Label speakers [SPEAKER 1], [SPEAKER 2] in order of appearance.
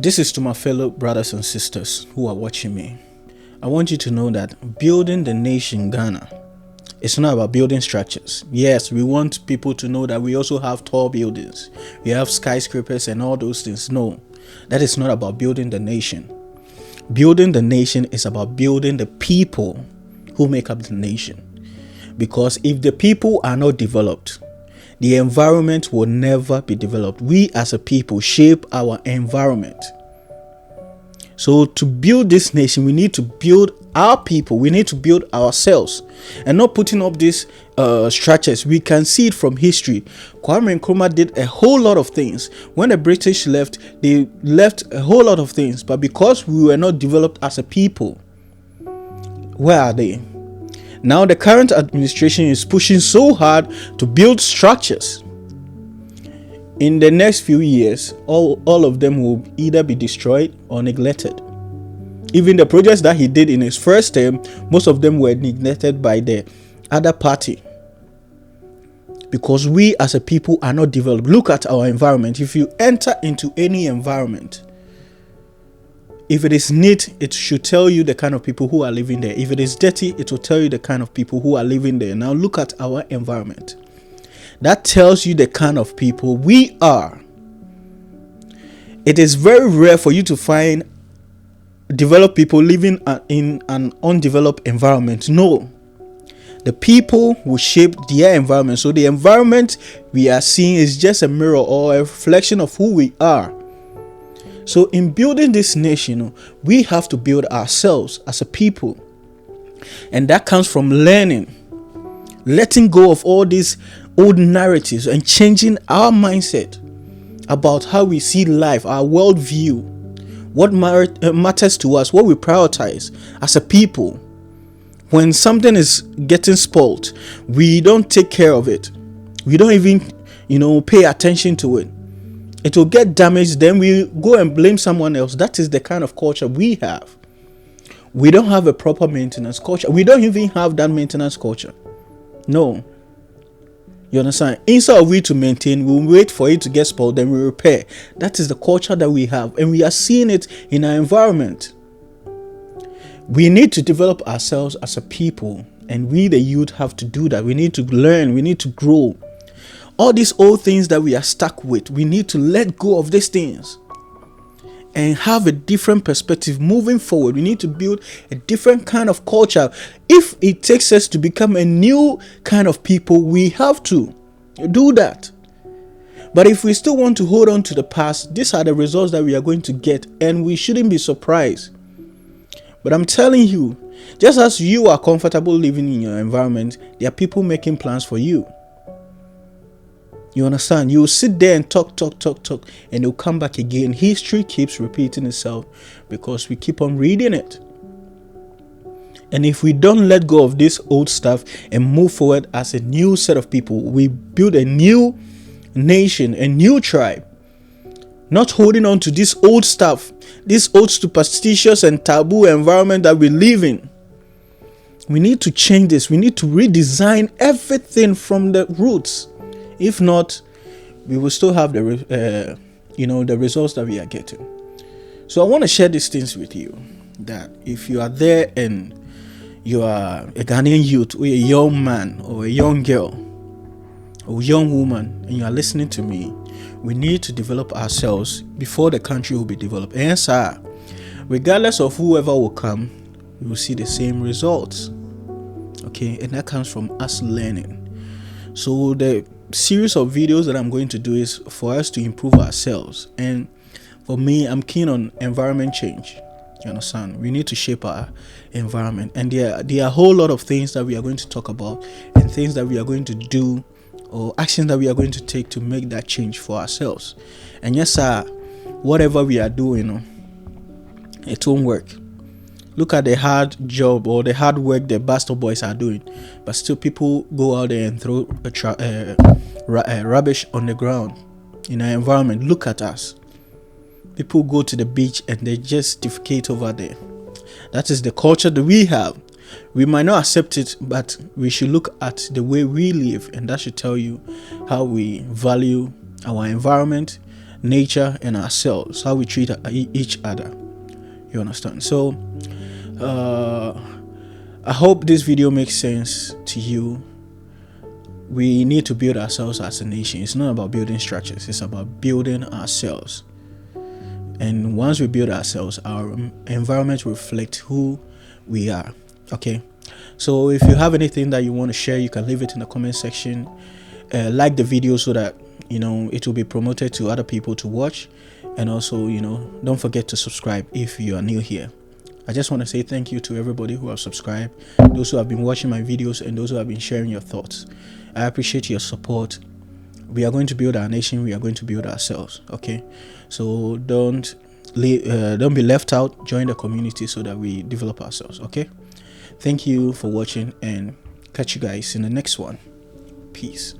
[SPEAKER 1] This is to my fellow brothers and sisters who are watching me. I want you to know that building the nation Ghana, it's not about building structures. Yes, we want people to know that we also have tall buildings. We have skyscrapers and all those things. No, that is not about building the nation. Building the nation is about building the people who make up the nation. Because if the people are not developed, the environment will never be developed. We as a people shape our environment. So to build this nation, we need to build our people. We need to build ourselves and not putting up these structures. We can see it from history. Nkrumah did a whole lot of things. When the British left, they left a whole lot of things. But because we were not developed as a people, where are they? Now the current administration is pushing so hard to build structures. In the next few years, all of them will either be destroyed or neglected. Even the projects that he did in his first term, most of them were neglected by the other party. Because we as a people are not developed. Look at our environment. If you enter into any environment, if it is neat, it should tell you the kind of people who are living there. If it is dirty, it will tell you the kind of people who are living there. Now look at our environment. That tells you the kind of people we are. It is very rare for you to find developed people living in an undeveloped environment. No. The people will shape their environment. So the environment we are seeing is just a mirror or a reflection of who we are. So in building this nation, we have to build ourselves as a people. And that comes from learning, letting go of all these old narratives and changing our mindset about how we see life, our worldview, what matters to us, what we prioritize as a people. When something is getting spoiled, we don't take care of it. We don't even, pay attention to it. It will get damaged, then we go and blame someone else. That is the kind of culture we have. We don't have a proper maintenance culture. We don't even have that maintenance culture. No. You understand? Instead of we to maintain, we wait for it to get spoiled, then we repair. That is the culture that we have. And we are seeing it in our environment. We need to develop ourselves as a people. And we, the youth, have to do that. We need to learn. We need to grow. All these old things that we are stuck with, we need to let go of these things and have a different perspective moving forward. We need to build a different kind of culture. If it takes us to become a new kind of people, we have to do that. But if we still want to hold on to the past, these are the results that we are going to get, and we shouldn't be surprised. But I'm telling you, just as you are comfortable living in your environment, there are people making plans for you. You understand? You will sit there and talk, and you'll come back again. History keeps repeating itself because we keep on reading it. And if we don't let go of this old stuff and move forward as a new set of people, we build a new nation, a new tribe. Not holding on to this old stuff, this old superstitious and taboo environment that we live in. We need to change this. We need to redesign everything from the roots. If not, we will still have the results that we are getting. So I want to share these things with you, that if you are there and you are a Ghanaian youth or a young man or a young girl or young woman and you are listening to me, we need to develop ourselves before the country will be developed. And sir, regardless of whoever will come, we will see the same results. Okay, and that comes from us learning. So the series of videos that I'm going to do is for us to improve ourselves. And for me, I'm keen on environment change. You understand? We need to shape our environment. And there are a whole lot of things that we are going to talk about and things that we are going to do or actions that we are going to take to make that change for ourselves. And yes, sir, whatever we are doing, it won't work. Look at the hard job or the hard work the bastard boys are doing, but still people go out there and throw rubbish on the ground in our environment. Look at us. People go to the beach and they just defecate over there. That is the culture that we have. We might not accept it, but we should look at the way we live, and that should tell you how we value our environment, nature and ourselves, how we treat each other. You understand? So I hope this video makes sense to you. We need to build ourselves as a nation. It's not about building structures, it's about building ourselves. And once we build ourselves, our environment will reflect who we are. Okay, so if you have anything that you want to share, you can leave it in the comment section. Like the video so that it will be promoted to other people to watch. And also, don't forget to subscribe if you are new here. I just want to say thank you to everybody who have subscribed, those who have been watching my videos, and those who have been sharing your thoughts. I appreciate your support. We are going to build our nation. We are going to build ourselves. Okay, so don't be left out. Join the community so that we develop ourselves. Okay, thank you for watching, and catch you guys in the next one. Peace.